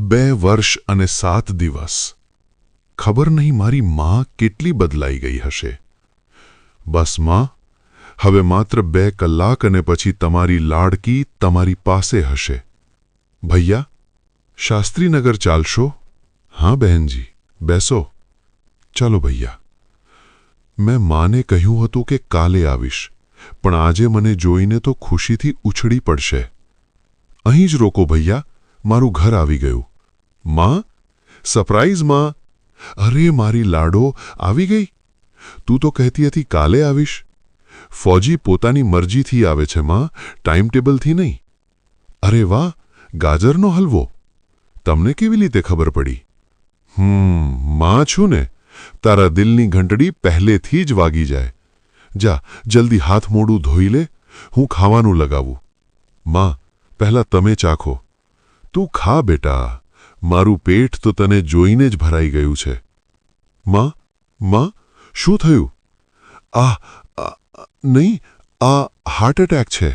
2 વર્ષ અને 7 દિવસ ખબર નહીં મારી માં કેટલી બદલાઈ ગઈ હશે. બસ માં, હવે માત્ર 2 કલાક અને પછી તમારી લાડકી તમારી પાસે હશે. ભૈયા, શાસ્ત્રીનગર ચાલશો? હા બહેનજી, બેસો. ચાલો ભૈયા. મેં માને કહ્યું હતું કે કાલે આવીશ, પણ આજે મને જોઈને તો ખુશીથી ઉછળી પડશે. અહીં જ રોકો ભૈયા, મારું ઘર આવી ગયું. માં, સરપ્રાઈઝ માં! અરે મારી લાડો, આવી ગઈ? તું તો કહેતી હતી કાલે આવીશ. ફોજી પોતાની મરજીથી આવે છે માં, ટાઈમ ટેબલથી નહીં. અરે વાહ, ગાજરનો હલવો! તમને કેવી રીતે ખબર પડી? માં છું ને, તારા દિલની ઘંટડી પહેલેથી જ વાગી જાય. જા, જલ્દી હાથ મોઢું ધોઈ લે, હું ખાવાનું લગાવું. માં, પહેલાં તમે ચાખો. તું ખા બેટા, મારું પેટ તો તને જોઈને જ ભરાઈ ગયું છે. માં, શું થયું? નહીં, આ હાર્ટ એટેક છે.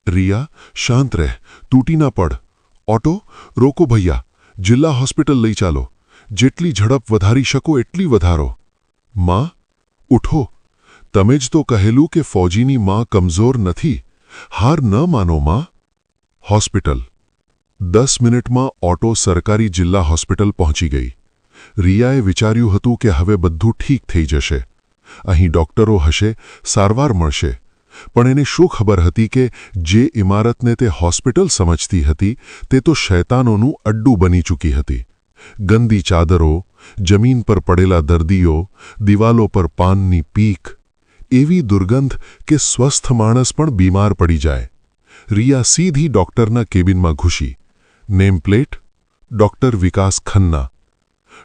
રિયા, શાંત રહે, તૂટી ના પડ. ઓટો, રોકો ભૈયા, જિલ્લા હોસ્પિટલ લઈ ચાલો. જેટલી ઝડપ વધારી શકો એટલી વધારો. માં, ઉઠો. તમે જ તો કહેલું કે ફોજીની માં કમજોર નથી. હાર ન માનો માં. હોસ્પિટલ 10 મિનિટમાં ઓટો સરકારી જિલ્લા હોસ્પિટલ પહોંચી ગઈ. રિયાએ વિચાર્યું હતું કે હવે બધું ઠીક થઈ જશે. અહીં ડોક્ટરો હશે, સારવાર મળશે. પણ એને શું ખબર હતી કે જે ઇમારતને તે હોસ્પિટલ સમજતી હતી તે તો શૈતાનોનું અડ્ડું બની ચૂકી હતી. ગંદી ચાદરો, જમીન પર પડેલા દર્દીઓ, દિવાલો પર પાનની પીક, એવી દુર્ગંધ કે સ્વસ્થ માણસ પણ બીમાર પડી જાય. રિયા સીધી ડોક્ટરના કેબિનમાં ઘૂસી. Name plate, doctor Vikas Khanna.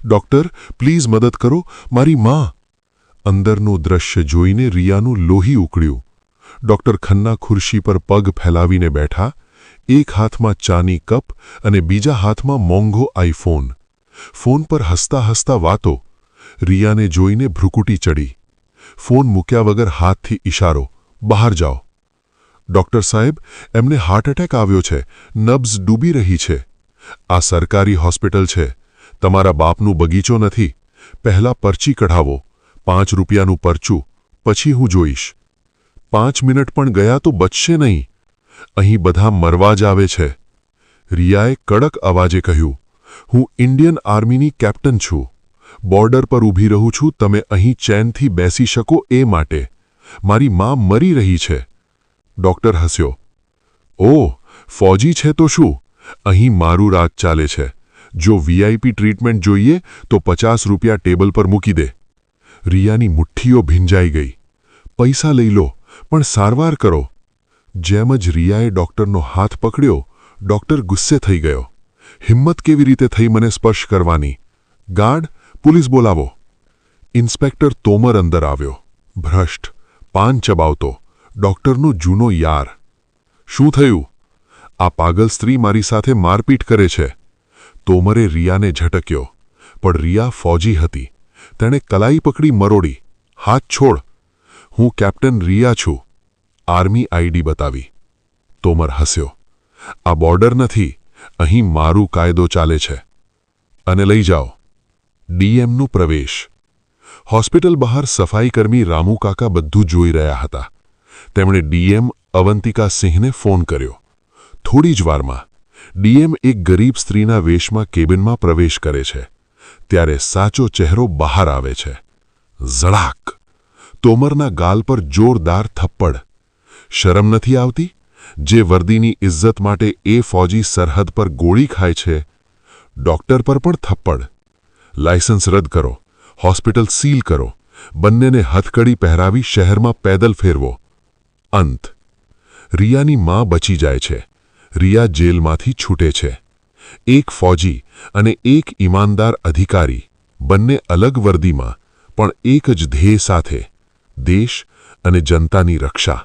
Doctor, please મદદ કરો, મારી માં. અંદરનું દ્રશ્ય જોઈને રિયાનું લોહી ઉકળ્યું. ડોક્ટર ખન્ના ખુરશી પર પગ ફેલાવીને બેઠા, એક હાથમાં ચાની કપ અને બીજા હાથમાં મોંઘો આઈફોન. ફોન પર હસતા હસતા વાતો. રિયાને જોઈને ભ્રુકુટી ચડી. ફોન મૂક્યા વગર હાથથી ઇશારો, બહાર જાઓ. ડોક્ટર સાહેબ, એમને હાર્ટ એટેક આવ્યો છે, નબ્ઝ ડૂબી રહી છે. આ સરકારી હોસ્પિટલ છે, તમારા બાપનું બગીચો નથી. પહેલાં પરચી કઢાવો, 5 રૂપિયાનું પરચું, પછી હું જોઈશ. 5 મિનિટ પણ ગયા તો બચશે નહીં. અહીં બધા મરવા જ આવે છે. રિયાએ કડક અવાજે કહ્યું, હું ઇન્ડિયન આર્મીની કેપ્ટન છું. બોર્ડર પર ઊભી રહું છું તમે અહીં ચેનથી બેસી શકો એ માટે. મારી માં મરી રહી છે. ડોક્ટર હસ્યો. ઓહ, ફોજી છે તો શું? અહીં મારું રાજ ચાલે છે. જો વીઆઈપી ટ્રીટમેન્ટ જોઈએ તો 50 રૂપિયા ટેબલ પર મૂકી દે. રિયાની મુઠ્ઠીઓ ભીંજાઈ ગઈ. પૈસા લઈ લો, પણ સારવાર કરો. જેમ જ રિયાએ ડોક્ટરનો હાથ પકડ્યો, ડોક્ટર ગુસ્સે થઈ ગયો. હિંમત કેવી રીતે થઈ મને સ્પર્શ કરવાની? ગાર્ડ, પોલીસ બોલાવો. ઇન્સ્પેક્ટર તોમર અંદર આવ્યો. ભ્રષ્ટ, પાન ચબાવતો, ડોક્ટરનો જૂનો યાર. શું થયું? આ પાગલ સ્ત્રી મારી સાથે મારપીટ કરે છે. તોમરે રિયાને ઝટક્યો, પણ રિયા ફોજી હતી. તેણે કલાઈ પકડી મરોડી. હાથ છોડ. હું કેપ્ટન રિયા છું. આર્મી આઈડી બતાવી. તોમર હસ્યો. આ બોર્ડર નથી, અહીં મારું કાયદો ચાલે છે. અને લઈ જાઓ. ડીએમનું પ્રવેશ. હોસ્પિટલ બહાર સફાઈકર્મી રામુકાકા બધું જોઈ રહ્યા હતા. તેમણે ડીએમ અવંતિકા સિંહને ફોન કર્યો. થોડી જ વારમાં ડીએમ એક ગરીબ સ્ત્રીના વેશમાં કેબિનમાં પ્રવેશ કરે છે. ત્યારે સાચો ચહેરો બહાર આવે છે. ઝડાક! તોમરના ગાલ પર જોરદાર થપ્પડ. શરમ નથી આવતી? જે વર્દીની ઇજ્જત માટે એ ફોજી સરહદ પર ગોળી ખાય છે. ડોક્ટર પર પણ થપ્પડ. લાયસન્સ રદ કરો, હોસ્પિટલ સીલ કરો, બંનેને હથકડી પહેરાવી શહેરમાં પેદલ ફેરવો. અંત. રિયાની માં બચી જાય છે. રિયા જેલમાંથી છૂટે છે. એક ફોજી અને એક ઈમાનદાર અધિકારી, બંને અલગ વર્દીમાં, પણ એક જ ધ્યેય સાથે, દેશ અને જનતાની રક્ષા.